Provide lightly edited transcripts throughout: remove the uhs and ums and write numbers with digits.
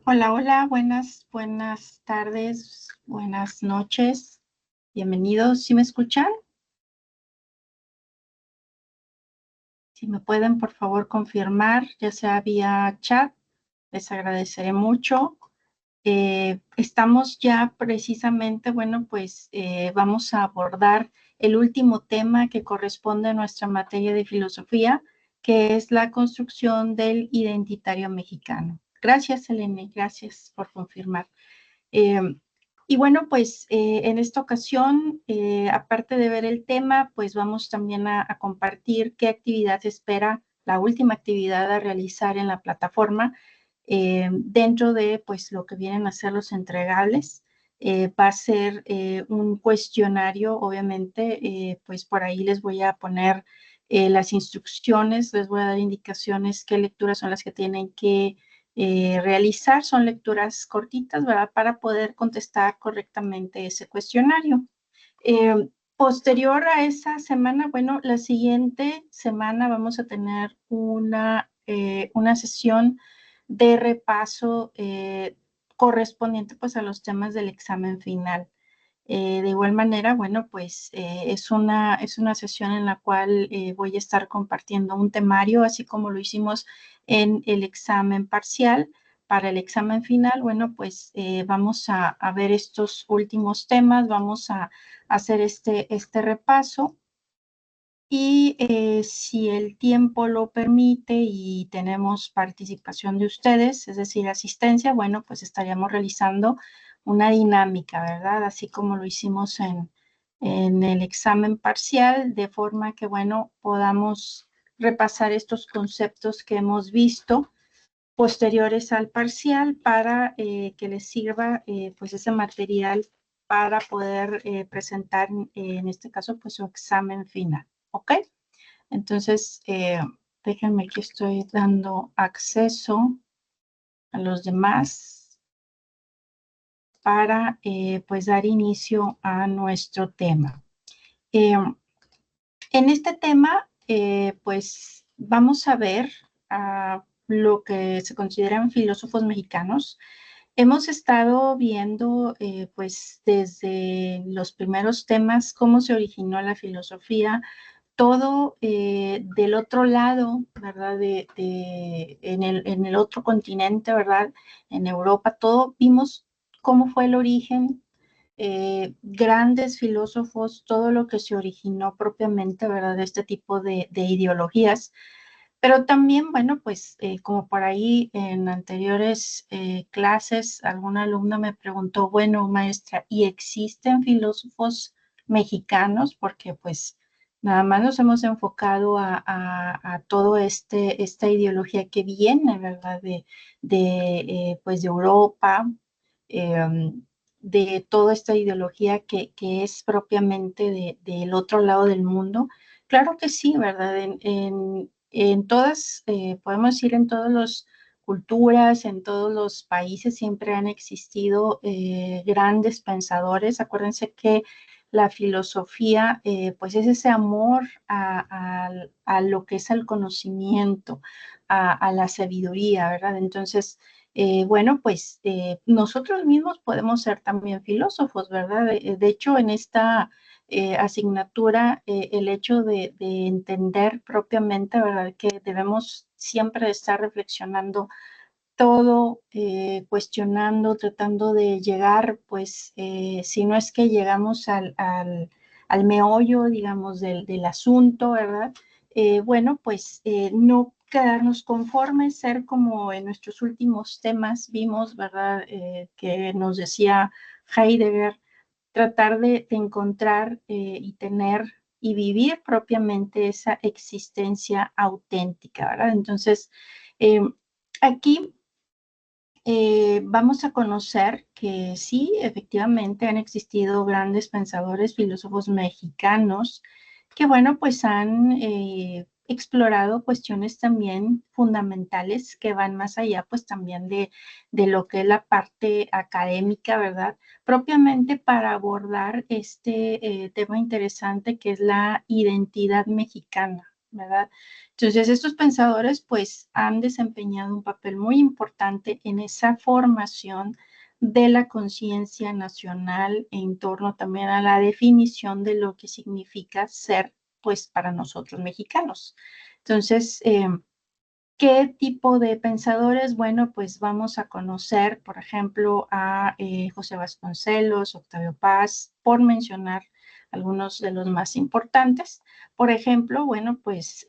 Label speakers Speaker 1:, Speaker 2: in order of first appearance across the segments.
Speaker 1: Hola, hola, buenas tardes, buenas noches. Bienvenidos. ¿Sí me escuchan? Si me pueden, por favor, confirmar, ya sea vía chat, les agradeceré mucho. Estamos ya precisamente, bueno, pues vamos a abordar el último tema que corresponde a nuestra materia de filosofía, que es la construcción del identitario mexicano. Gracias, Elena, gracias por confirmar. Eh, y bueno, pues en esta ocasión, aparte de ver el tema, pues vamos también a compartir qué actividad espera la última actividad a realizar en la plataforma dentro de pues lo que vienen a ser los entregables. Va a ser un cuestionario, obviamente, pues por ahí les voy a poner las instrucciones, les voy a dar indicaciones qué lecturas son las que tienen que realizar. Son lecturas cortitas, ¿verdad? Para poder contestar correctamente ese cuestionario. Posterior a esa semana, bueno, la siguiente semana vamos a tener una sesión de repaso correspondiente pues a los temas del examen final. De igual manera, bueno, pues es una sesión en la cual voy a estar compartiendo un temario, así como lo hicimos en el examen parcial. Para el examen final, bueno, pues vamos a ver estos últimos temas, vamos a hacer este repaso y si el tiempo lo permite y tenemos participación de ustedes, es decir, asistencia, bueno, pues estaríamos realizando una dinámica, ¿verdad? Así como lo hicimos en el examen parcial, de forma que, bueno, podamos repasar estos conceptos que hemos visto posteriores al parcial para que les sirva pues ese material para poder presentar en este caso pues su examen final, ¿ok? Entonces, déjenme que estoy dando acceso a los demás para pues dar inicio a nuestro tema. En este tema, pues vamos a ver lo que se consideran filósofos mexicanos. Hemos estado viendo, pues, desde los primeros temas, cómo se originó la filosofía, todo del otro lado, ¿verdad? En el otro continente, ¿verdad? En Europa, todo vimos cómo fue el origen, grandes filósofos, todo lo que se originó propiamente, ¿verdad? De este tipo de ideologías. Pero también, bueno, pues como por ahí en anteriores clases, alguna alumna me preguntó, bueno, maestra, ¿y existen filósofos mexicanos? Porque pues nada más nos hemos enfocado a todo esta ideología que viene, ¿verdad? Pues de Europa, eh, de toda esta ideología que es propiamente del otro lado del mundo. Claro que sí, ¿verdad? En todas, podemos decir en todas las culturas, en todos los países siempre han existido grandes pensadores. Acuérdense que la filosofía, pues es ese amor a lo que es el conocimiento, a la sabiduría, ¿verdad? Entonces, bueno, pues nosotros mismos podemos ser también filósofos, ¿verdad? De hecho, en esta asignatura, el hecho de entender propiamente, ¿verdad? Que debemos siempre estar reflexionando todo, cuestionando, tratando de llegar, pues, si no es que llegamos al meollo, digamos, del asunto, ¿verdad? Bueno, pues no quedarnos conformes, ser como en nuestros últimos temas vimos, ¿verdad? Que nos decía Heidegger, tratar de encontrar y tener y vivir propiamente esa existencia auténtica, ¿verdad? Entonces, eh, aquí vamos a conocer que sí, efectivamente han existido grandes pensadores, filósofos mexicanos que, bueno, pues han explorado cuestiones también fundamentales que van más allá, pues también de lo que es la parte académica, ¿verdad? Propiamente para abordar este tema interesante que es la identidad mexicana. ¿verdad? Entonces, estos pensadores pues han desempeñado un papel muy importante en esa formación de la conciencia nacional en torno también a la definición de lo que significa ser pues para nosotros mexicanos. Entonces, ¿qué tipo de pensadores? Bueno, pues vamos a conocer, por ejemplo, a José Vasconcelos, Octavio Paz, por mencionar algunos de los más importantes. Por ejemplo, bueno, pues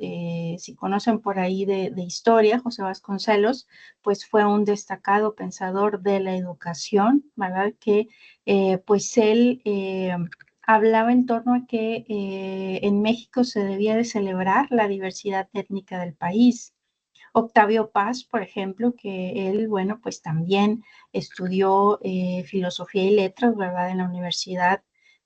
Speaker 1: si conocen por ahí de historia, José Vasconcelos, pues fue un destacado pensador de la educación, ¿verdad? Que pues él hablaba en torno a que en México se debía de celebrar la diversidad étnica del país. Octavio Paz, por ejemplo, que él, bueno, pues también estudió filosofía y letras, ¿verdad? En la universidad,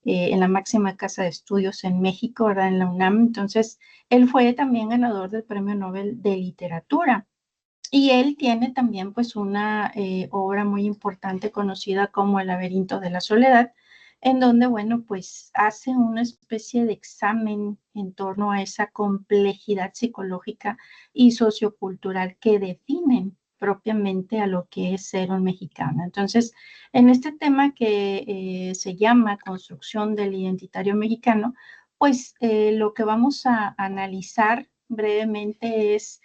Speaker 1: en la máxima casa de estudios en México, ¿verdad? En la UNAM. Entonces, él fue también ganador del Premio Nobel de Literatura. Y él tiene también pues una obra muy importante conocida como El laberinto de la soledad, en donde, bueno, pues hace una especie de examen en torno a esa complejidad psicológica y sociocultural que definen propiamente a lo que es ser un mexicano. Entonces, en este tema que se llama construcción del identitario mexicano, pues lo que vamos a analizar brevemente es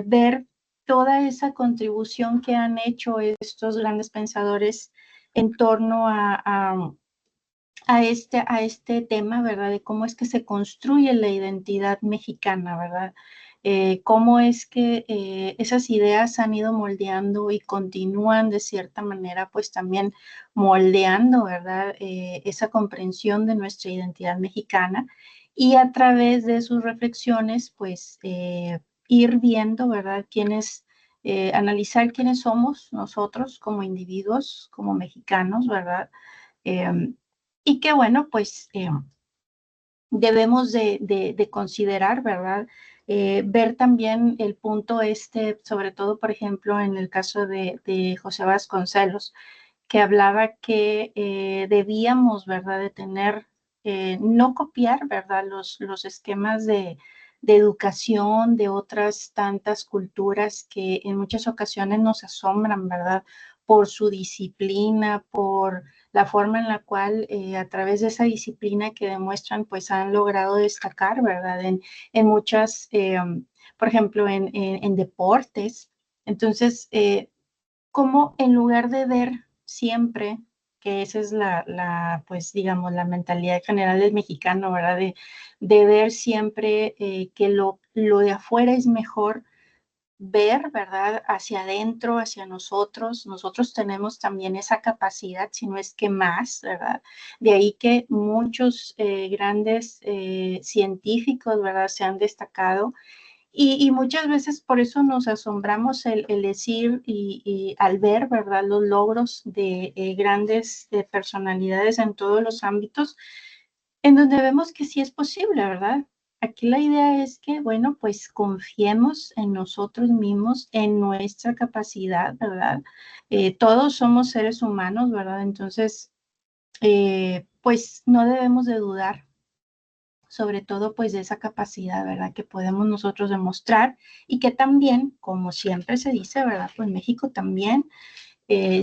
Speaker 1: ver toda esa contribución que han hecho estos grandes pensadores en torno a este tema, ¿verdad? De cómo es que se construye la identidad mexicana, ¿verdad? Cómo es que esas ideas han ido moldeando y continúan de cierta manera, pues también moldeando, ¿verdad? Esa comprensión de nuestra identidad mexicana y a través de sus reflexiones, pues ir viendo, ¿verdad? Analizar quiénes somos nosotros como individuos, como mexicanos, ¿verdad? Eh, y que bueno, pues debemos de considerar, ¿verdad? Ver también el punto este, sobre todo, por ejemplo, en el caso de José Vasconcelos, que hablaba que debíamos, ¿verdad?, de tener, no copiar, ¿verdad?, los esquemas de educación de otras tantas culturas que en muchas ocasiones nos asombran, ¿verdad?, por su disciplina, por la forma en la cual a través de esa disciplina que demuestran, pues han logrado destacar, ¿verdad?, en muchas, por ejemplo, en deportes. Entonces, como en lugar de ver siempre, que esa es pues digamos, la mentalidad general del mexicano, ¿verdad? De ver siempre que lo de afuera es mejor, ver, ¿verdad? Hacia adentro, hacia nosotros. Nosotros tenemos también esa capacidad, si no es que más, ¿verdad? De ahí que muchos grandes científicos, ¿verdad? Se han destacado y muchas veces por eso nos asombramos el decir y al ver, ¿verdad?, los logros de grandes personalidades en todos los ámbitos, en donde vemos que sí es posible, ¿verdad? Aquí la idea es que, bueno, pues confiemos en nosotros mismos, en nuestra capacidad, ¿verdad? Todos somos seres humanos, ¿verdad? Entonces, pues no debemos de dudar sobre todo pues de esa capacidad, ¿verdad? Que podemos nosotros demostrar y que también, como siempre se dice, ¿verdad? Pues México también,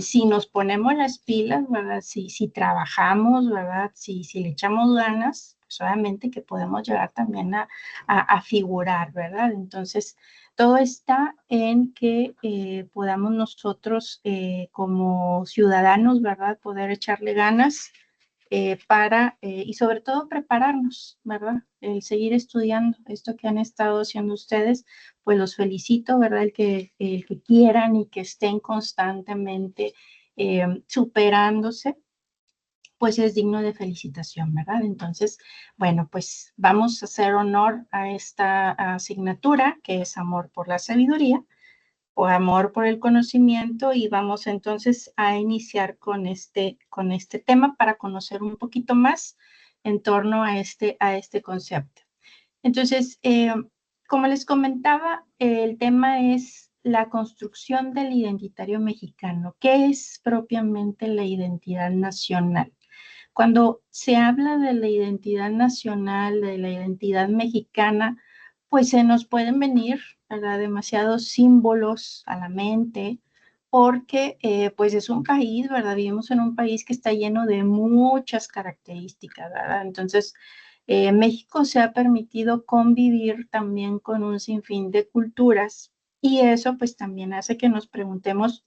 Speaker 1: si nos ponemos las pilas, ¿verdad? Si trabajamos, ¿verdad? Si le echamos ganas, pues obviamente que podemos llegar también a figurar, ¿verdad? Entonces, todo está en que podamos nosotros como ciudadanos, ¿verdad? Poder echarle ganas y sobre todo prepararnos, ¿verdad? El seguir estudiando esto que han estado haciendo ustedes, pues los felicito, ¿verdad? El que quieran y que estén constantemente superándose, pues es digno de felicitación, ¿verdad? Entonces, bueno, pues vamos a hacer honor a esta asignatura que es amor por la sabiduría o amor por el conocimiento y vamos entonces a iniciar con este tema para conocer un poquito más en torno a este concepto. Entonces, como les comentaba, el tema es la construcción del identitario mexicano. ¿Qué es propiamente la identidad nacional? Cuando se habla de la identidad nacional, de la identidad mexicana, pues se nos pueden venir, ¿verdad?, demasiados símbolos a la mente, porque pues es un país, ¿verdad? Vivimos en un país que está lleno de muchas características, ¿verdad? Entonces, México se ha permitido convivir también con un sinfín de culturas y eso pues también hace que nos preguntemos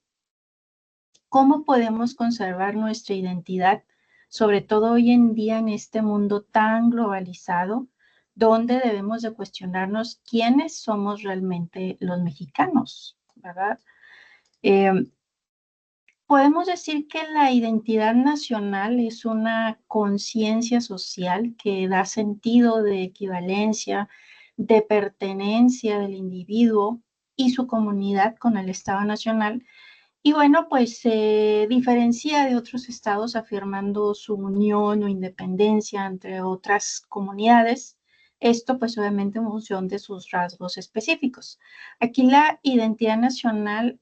Speaker 1: cómo podemos conservar nuestra identidad, sobre todo hoy en día en este mundo tan globalizado, donde debemos de cuestionarnos quiénes somos realmente los mexicanos, ¿verdad? Eh, Podemos decir que la identidad nacional es una conciencia social que da sentido de equivalencia, de pertenencia del individuo y su comunidad con el Estado nacional y bueno, pues se diferencia de otros estados afirmando su unión o independencia entre otras comunidades. Esto pues obviamente en función de sus rasgos específicos. Aquí la identidad nacional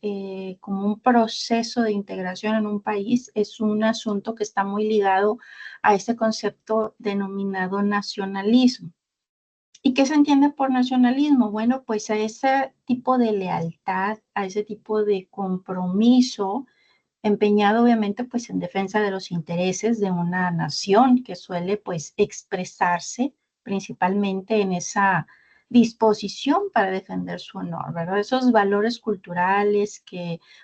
Speaker 1: como un proceso de integración en un país es un asunto que está muy ligado a este concepto denominado nacionalismo. ¿Y qué se entiende por nacionalismo? Bueno, pues a ese tipo de lealtad, a ese tipo de compromiso, empeñado obviamente pues en defensa de los intereses de una nación que suele pues expresarse principalmente en esa disposición para defender su honor, ¿verdad? Esos valores culturales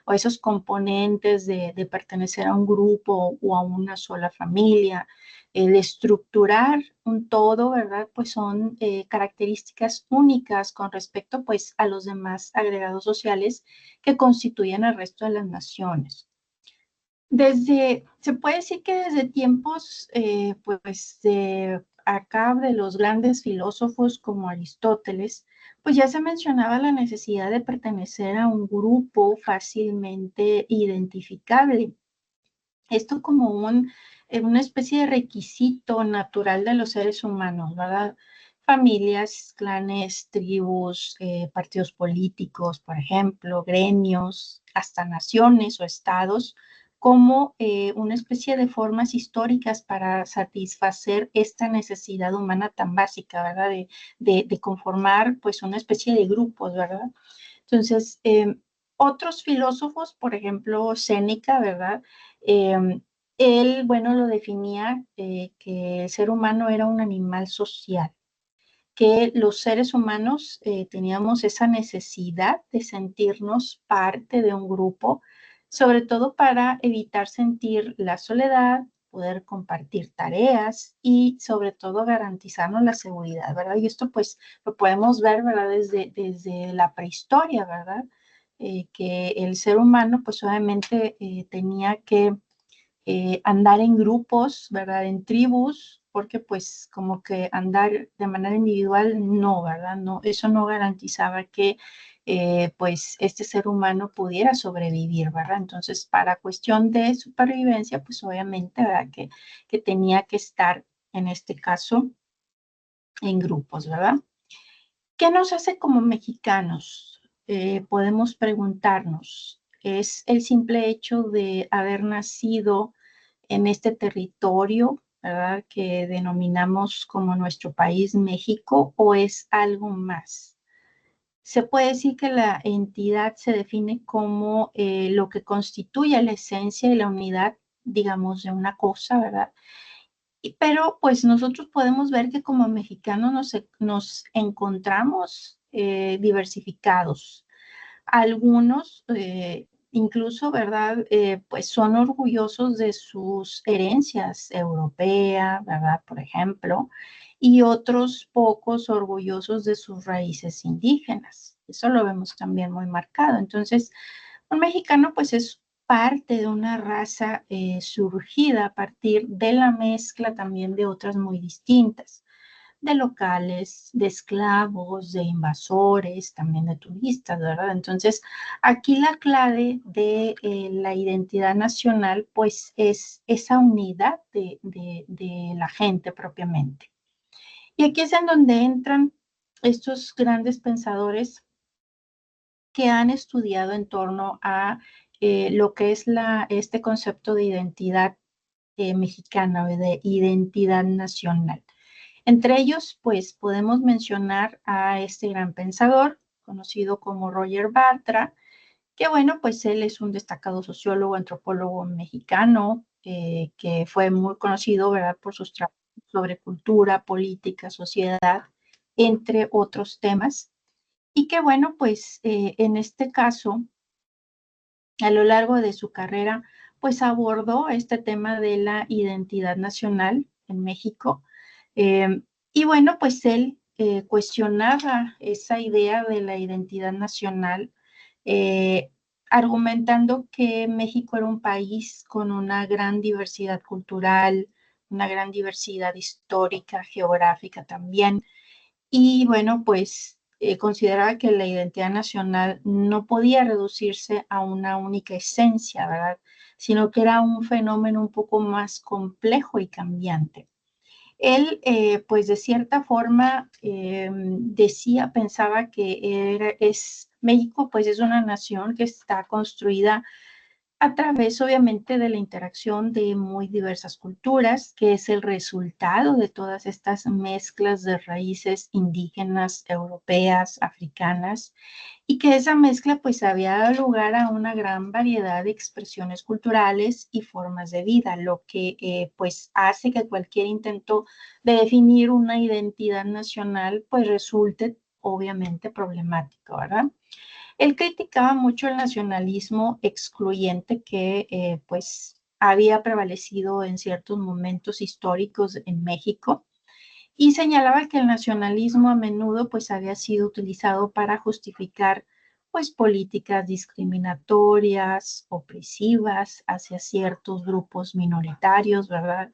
Speaker 1: o esos componentes de pertenecer a un grupo o a una sola familia, el estructurar un todo, ¿verdad? Pues son características únicas con respecto pues a los demás agregados sociales que constituyen el resto de las naciones. Se puede decir que desde tiempos, pues, de acá, de los grandes filósofos como Aristóteles, pues ya se mencionaba la necesidad de pertenecer a un grupo fácilmente identificable. Esto como una especie de requisito natural de los seres humanos, ¿verdad? Familias, clanes, tribus, partidos políticos, por ejemplo, gremios, hasta naciones o estados, como una especie de formas históricas para satisfacer esta necesidad humana tan básica, ¿verdad? De conformar pues una especie de grupos, ¿verdad? Entonces, otros filósofos, por ejemplo, Séneca, ¿verdad? Eh, Él, bueno, lo definía que el ser humano era un animal social, que los seres humanos teníamos esa necesidad de sentirnos parte de un grupo, sobre todo para evitar sentir la soledad, poder compartir tareas y sobre todo garantizarnos la seguridad, ¿verdad? Y esto pues lo podemos ver, ¿verdad? Desde la prehistoria, ¿verdad? Que el ser humano pues obviamente tenía que andar en grupos, ¿verdad? En tribus, porque pues como que andar de manera individual, no, ¿verdad? No, eso no garantizaba que pues este ser humano pudiera sobrevivir, ¿verdad? Entonces, para cuestión de supervivencia, pues obviamente, ¿verdad? Que tenía que estar, en este caso, en grupos, ¿verdad? ¿Qué nos hace como mexicanos? Podemos preguntarnos, ¿es el simple hecho de haber nacido en este territorio, ¿verdad? Que denominamos como nuestro país México, o es algo más? Se puede decir que la entidad se define como lo que constituye la esencia y la unidad, digamos, de una cosa, ¿verdad? Pero pues nosotros podemos ver que como mexicanos nos encontramos diversificados. Algunos, incluso, ¿verdad? Pues son orgullosos de sus herencias europeas, ¿verdad? Por ejemplo, y otros pocos orgullosos de sus raíces indígenas. Eso lo vemos también muy marcado. Entonces, un mexicano pues es parte de una raza surgida a partir de la mezcla también de otras muy distintas de locales, de esclavos, de invasores, también de turistas, ¿verdad? Entonces, aquí la clave de la identidad nacional, pues, es esa unidad de la gente propiamente. Y aquí es en donde entran estos grandes pensadores que han estudiado en torno a lo que es este concepto de identidad mexicana o de identidad nacional. Entre ellos, pues podemos mencionar a este gran pensador, conocido como Roger Bartra, que bueno, pues él es un destacado sociólogo, antropólogo mexicano, que fue muy conocido, ¿verdad?, por sus trabajos sobre cultura, política, sociedad, entre otros temas. Y que bueno, pues en este caso, a lo largo de su carrera, pues abordó este tema de la identidad nacional en México. Eh, y bueno, pues él cuestionaba esa idea de la identidad nacional, eh, argumentando que México era un país con una gran diversidad cultural, una gran diversidad histórica, geográfica también, y bueno, pues consideraba que la identidad nacional no podía reducirse a una única esencia, ¿verdad? Sino que era un fenómeno un poco más complejo y cambiante. Él, pues de cierta forma, decía, pensaba que México, pues es una nación que está construida a través, obviamente, de la interacción de muy diversas culturas, que es el resultado de todas estas mezclas de raíces indígenas, europeas, africanas, y que esa mezcla pues había dado lugar a una gran variedad de expresiones culturales y formas de vida, lo que pues hace que cualquier intento de definir una identidad nacional pues resulte obviamente problemático, ¿verdad? Él criticaba mucho el nacionalismo excluyente que pues había prevalecido en ciertos momentos históricos en México y señalaba que el nacionalismo a menudo pues había sido utilizado para justificar pues políticas discriminatorias, opresivas hacia ciertos grupos minoritarios, ¿verdad?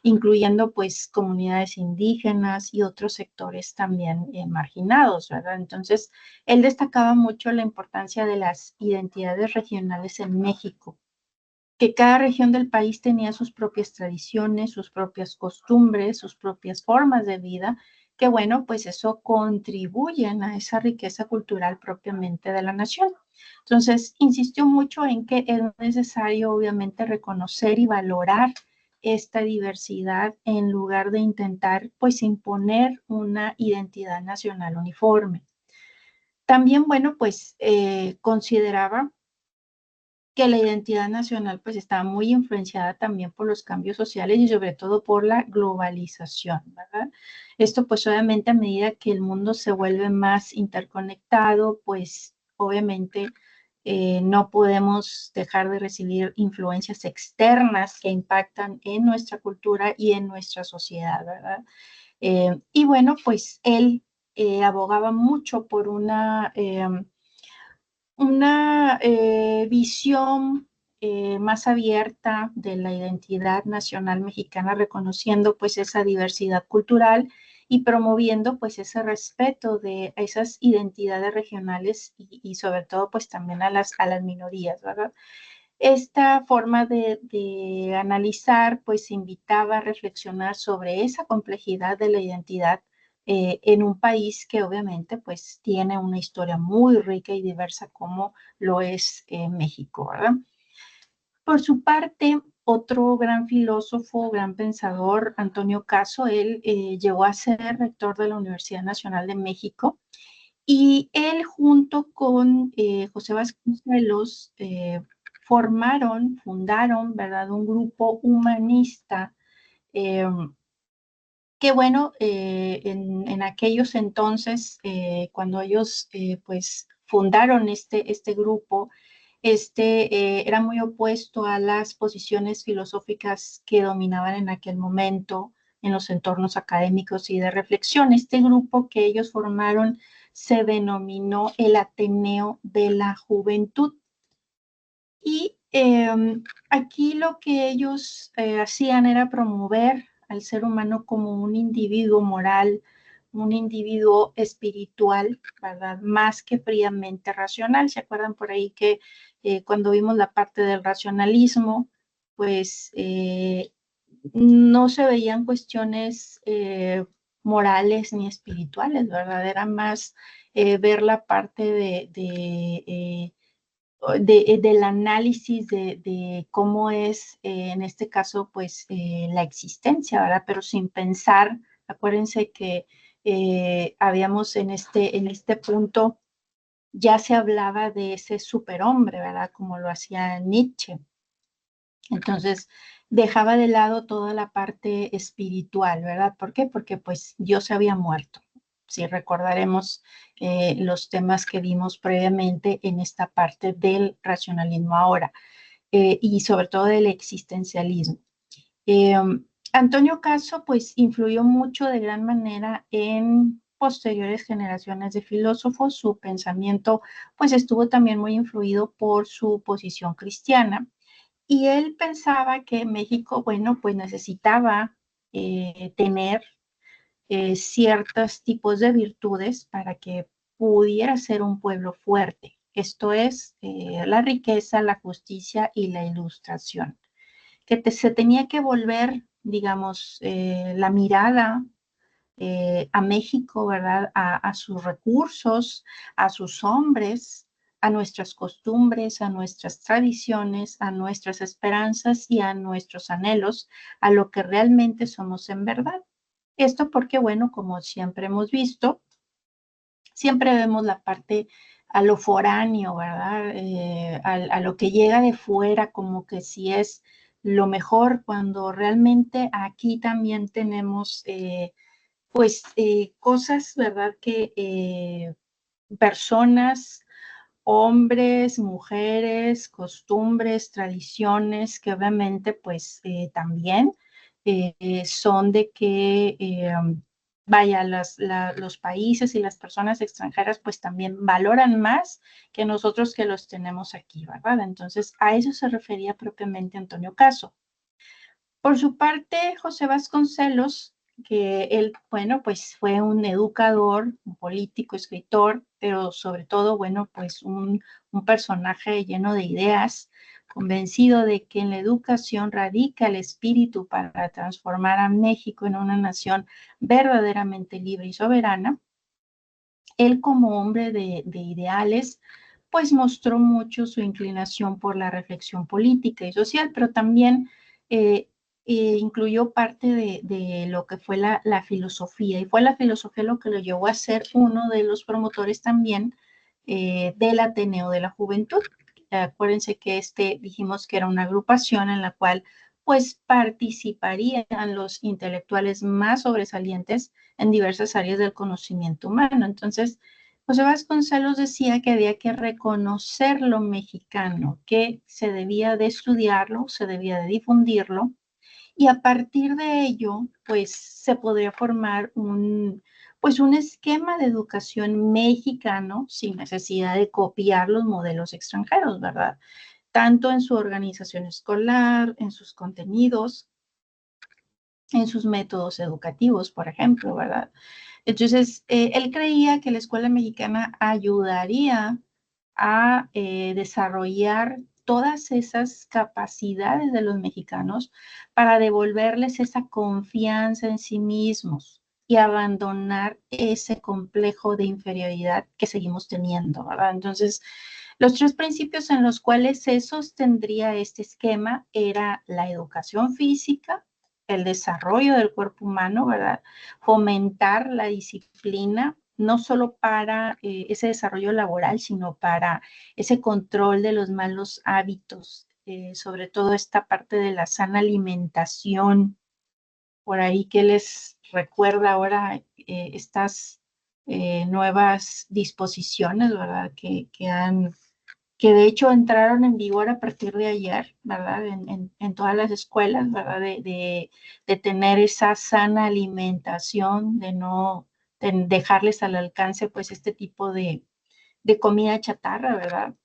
Speaker 1: Incluyendo pues comunidades indígenas y otros sectores también marginados, ¿verdad? Entonces, él destacaba mucho la importancia de las identidades regionales en México, que cada región del país tenía sus propias tradiciones, sus propias costumbres, sus propias formas de vida, que bueno, pues eso contribuyen a esa riqueza cultural propiamente de la nación. Entonces, insistió mucho en que es necesario, obviamente, reconocer y valorar esta diversidad en lugar de intentar, pues, imponer una identidad nacional uniforme. También, bueno, pues, consideraba que la identidad nacional pues estaba muy influenciada también por los cambios sociales y sobre todo por la globalización, ¿verdad? Esto pues obviamente a medida que el mundo se vuelve más interconectado, pues obviamente no podemos dejar de recibir influencias externas que impactan en nuestra cultura y en nuestra sociedad, ¿verdad? Y bueno, pues él abogaba mucho por una visión más abierta de la identidad nacional mexicana, reconociendo pues esa diversidad cultural y promoviendo pues ese respeto de esas identidades regionales y sobre todo pues también a las minorías, ¿verdad? Esta forma de analizar pues invitaba a reflexionar sobre esa complejidad de la identidad en un país que obviamente pues tiene una historia muy rica y diversa como lo es México, ¿verdad? Por su parte, otro gran filósofo, gran pensador, Antonio Caso, él llegó a ser rector de la Universidad Nacional de México y él junto con José Vasconcelos fundaron, ¿verdad?, un grupo humanista eh, que bueno, en aquellos entonces, cuando ellos pues fundaron este grupo, era muy opuesto a las posiciones filosóficas que dominaban en aquel momento en los entornos académicos y de reflexión. Este grupo que ellos formaron se denominó el Ateneo de la Juventud. Y aquí lo que ellos hacían era promover al ser humano como un individuo moral, un individuo espiritual, ¿verdad? Más que fríamente racional. ¿Se acuerdan por ahí que cuando vimos la parte del racionalismo, pues no se veían cuestiones morales ni espirituales, ¿verdad? Era más ver la parte del análisis de cómo es, en este caso, pues la existencia, ¿verdad? Pero sin pensar Acuérdense que habíamos en este punto, ya se hablaba de ese superhombre, ¿verdad? Como lo hacía Nietzsche. Entonces, dejaba de lado toda la parte espiritual, ¿verdad? ¿Por qué? Porque pues Dios se había muerto. Si recordaremos los temas que vimos previamente en esta parte del racionalismo ahora, y sobre todo del existencialismo. Eh, Antonio Caso pues influyó mucho de gran manera en posteriores generaciones de filósofos. Su pensamiento pues estuvo también muy influido por su posición cristiana, y él pensaba que México, bueno, pues necesitaba tener ciertos tipos de virtudes para que pudiera ser un pueblo fuerte. Esto es la riqueza, la justicia y la ilustración. Se tenía que volver, digamos, la mirada a México, ¿verdad? A sus recursos, a sus hombres, a nuestras costumbres, a nuestras tradiciones, a nuestras esperanzas y a nuestros anhelos, a lo que realmente somos en verdad. Esto porque, bueno, como siempre hemos visto, siempre vemos la parte a lo foráneo, ¿verdad? A lo que llega de fuera, como que si es lo mejor, cuando realmente aquí también tenemos pues cosas, ¿verdad? Que personas, hombres, mujeres, costumbres, tradiciones, que obviamente pues también son de que, vaya, los países y las personas extranjeras pues también valoran más que nosotros que los tenemos aquí, ¿verdad? Entonces a eso se refería propiamente Antonio Caso. Por su parte, José Vasconcelos, que él, bueno, pues fue un educador, un político, escritor, pero sobre todo, bueno, pues un personaje lleno de ideas, convencido de que en la educación radica el espíritu para transformar a México en una nación verdaderamente libre y soberana. Él, como hombre de ideales, pues mostró mucho su inclinación por la reflexión política y social, pero también eh, incluyó parte de lo que fue la filosofía, y fue la filosofía lo que lo llevó a ser uno de los promotores también del Ateneo de la Juventud. Acuérdense que dijimos que era una agrupación en la cual pues participarían los intelectuales más sobresalientes en diversas áreas del conocimiento humano. Entonces, José Vasconcelos decía que había que reconocer lo mexicano, que se debía de estudiarlo, se debía de difundirlo, y a partir de ello, pues se podría formar pues un esquema de educación mexicano sin necesidad de copiar los modelos extranjeros, ¿verdad? Tanto en su organización escolar, en sus contenidos, en sus métodos educativos, por ejemplo, ¿verdad? Entonces, él creía que la escuela mexicana ayudaría a desarrollar todas esas capacidades de los mexicanos para devolverles esa confianza en sí mismos y abandonar ese complejo de inferioridad que seguimos teniendo, ¿verdad? Entonces, los tres principios en los cuales se sostendría este esquema era la educación física, el desarrollo del cuerpo humano, ¿verdad? Fomentar la disciplina, no solo para ese desarrollo laboral, sino para ese control de los malos hábitos, sobre todo esta parte de la sana alimentación, por ahí que les recuerda ahora estas nuevas disposiciones, ¿verdad? Que de hecho entraron en vigor a partir de ayer, ¿verdad? En todas las escuelas, ¿verdad? De tener esa sana alimentación, de no dejarles al alcance, pues, este tipo de comida chatarra, ¿verdad?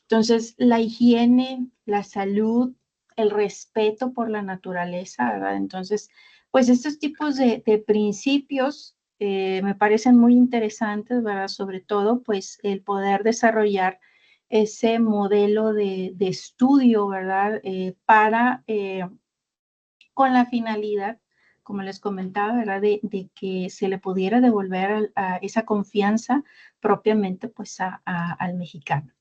Speaker 1: Entonces, la higiene, la salud, el respeto por la naturaleza, ¿verdad? Entonces, pues estos tipos de principios me parecen muy interesantes, ¿verdad? Sobre todo, pues el poder desarrollar ese modelo de estudio, ¿verdad? Con la finalidad, como les comentaba, ¿verdad? De que se le pudiera devolver esa confianza propiamente, pues, al mexicano.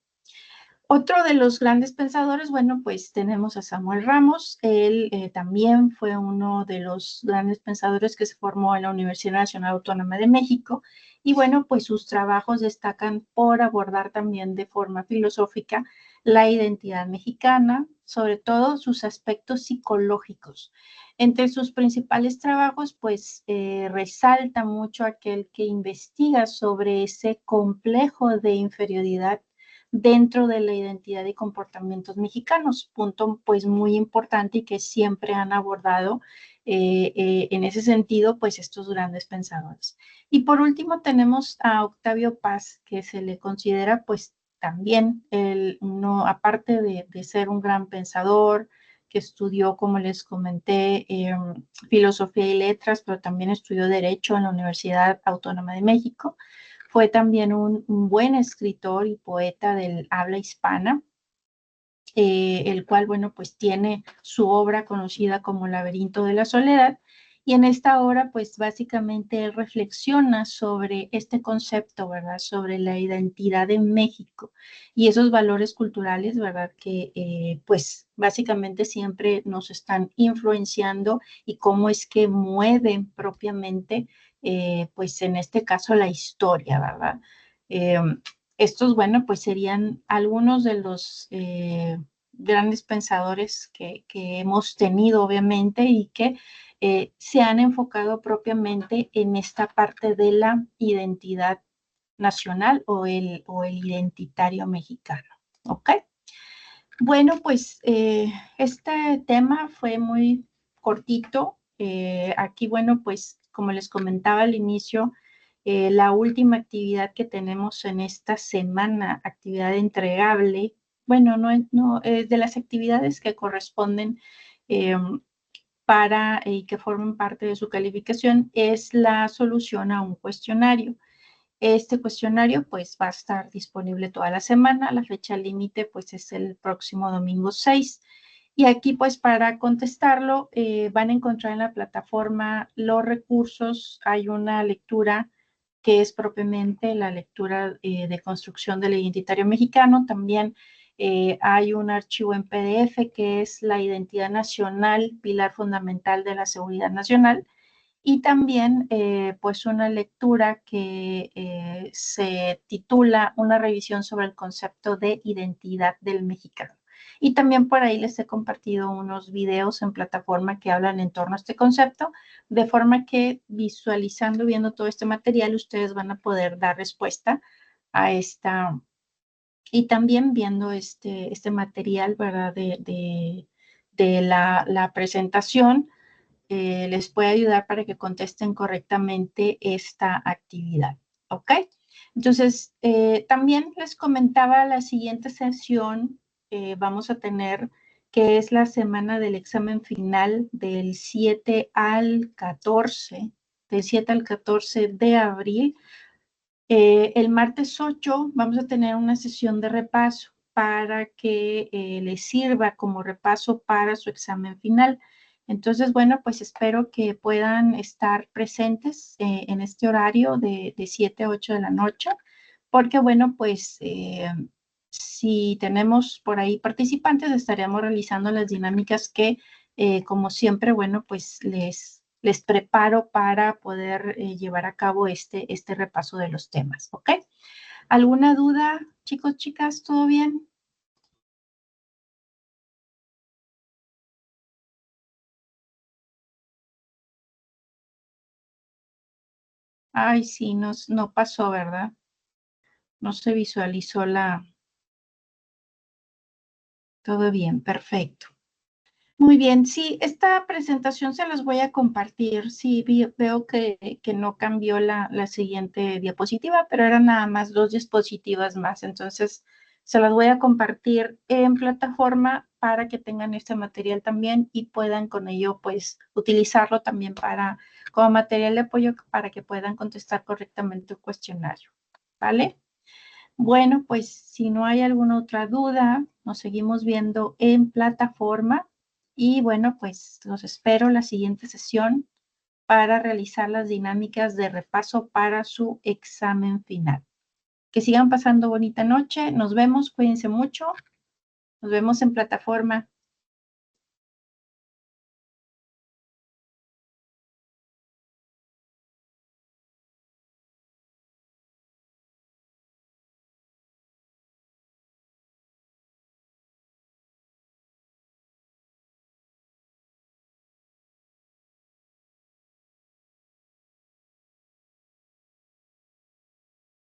Speaker 1: Otro de los grandes pensadores, bueno, pues tenemos a Samuel Ramos. Él también fue uno de los grandes pensadores que se formó en la Universidad Nacional Autónoma de México. Y bueno, pues sus trabajos destacan por abordar también de forma filosófica la identidad mexicana, sobre todo sus aspectos psicológicos. Entre sus principales trabajos, pues resalta mucho aquel que investiga sobre ese complejo de inferioridad dentro de la identidad y comportamientos mexicanos, punto pues muy importante y que siempre han abordado en ese sentido pues estos grandes pensadores. Y por último tenemos a Octavio Paz, que se le considera pues también, no, aparte de ser un gran pensador, que estudió, como les comenté, filosofía y letras, pero también estudió Derecho en la Universidad Autónoma de México. Fue también un buen escritor y poeta del habla hispana, el cual, bueno, pues tiene su obra conocida como Laberinto de la Soledad. Y en esta obra, pues básicamente él reflexiona sobre este concepto, ¿verdad? Sobre la identidad de México y esos valores culturales, ¿verdad? Que pues básicamente siempre nos están influenciando y cómo es que mueven propiamente, pues en este caso la historia, ¿verdad? Eh, Estos, bueno, pues serían algunos de los grandes pensadores que hemos tenido, obviamente, y que se han enfocado propiamente en esta parte de la identidad nacional o el identitario mexicano. ¿Ok? Bueno, pues este tema fue muy cortito. Aquí, bueno, pues como les comentaba al inicio, la última actividad que tenemos en esta semana, actividad entregable, bueno, no de las actividades que corresponden eh, para y que forman parte de su calificación, es la solución a un cuestionario. Este cuestionario pues va a estar disponible toda la semana. La fecha límite pues es el próximo domingo 6. Y aquí pues para contestarlo van a encontrar en la plataforma los recursos. Hay una lectura que es propiamente la lectura de construcción del identitario mexicano. También hay un archivo en PDF que es la identidad nacional, pilar fundamental de la seguridad nacional, y también pues una lectura que se titula Una revisión sobre el concepto de identidad del mexicano. Y también por ahí les he compartido unos videos en plataforma que hablan en torno a este concepto, de forma que visualizando, viendo todo este material, ustedes van a poder dar respuesta a esta, y también viendo este material, ¿verdad? De la presentación, les puede ayudar para que contesten correctamente esta actividad. ¿Ok? Entonces, también les comentaba la siguiente sesión vamos a tener, que es la semana del examen final del 7 al 14, del 7 al 14 de abril. El martes 8 vamos a tener una sesión de repaso para que les sirva como repaso para su examen final. Entonces, bueno, pues espero que puedan estar presentes en este horario de 7 a 8 de la noche, porque, bueno, pues si tenemos por ahí participantes, estaremos realizando las dinámicas que, como siempre, bueno, pues les preparo para poder llevar a cabo este repaso de los temas, ¿ok? ¿Alguna duda, chicos, chicas? ¿Todo bien? Ay, sí, no pasó, ¿verdad? No se visualizó la... Todo bien, perfecto. Muy bien, sí, esta presentación se las voy a compartir. Sí, veo que no cambió la siguiente diapositiva, pero eran nada más dos diapositivas más. Entonces, se las voy a compartir en plataforma para que tengan este material también y puedan con ello, pues, utilizarlo también como material de apoyo para que puedan contestar correctamente el cuestionario. ¿Vale? Bueno, pues si no hay alguna otra duda, nos seguimos viendo en plataforma y bueno, pues los espero la siguiente sesión para realizar las dinámicas de repaso para su examen final. Que sigan pasando bonita noche. Nos vemos, cuídense mucho. Nos vemos en plataforma.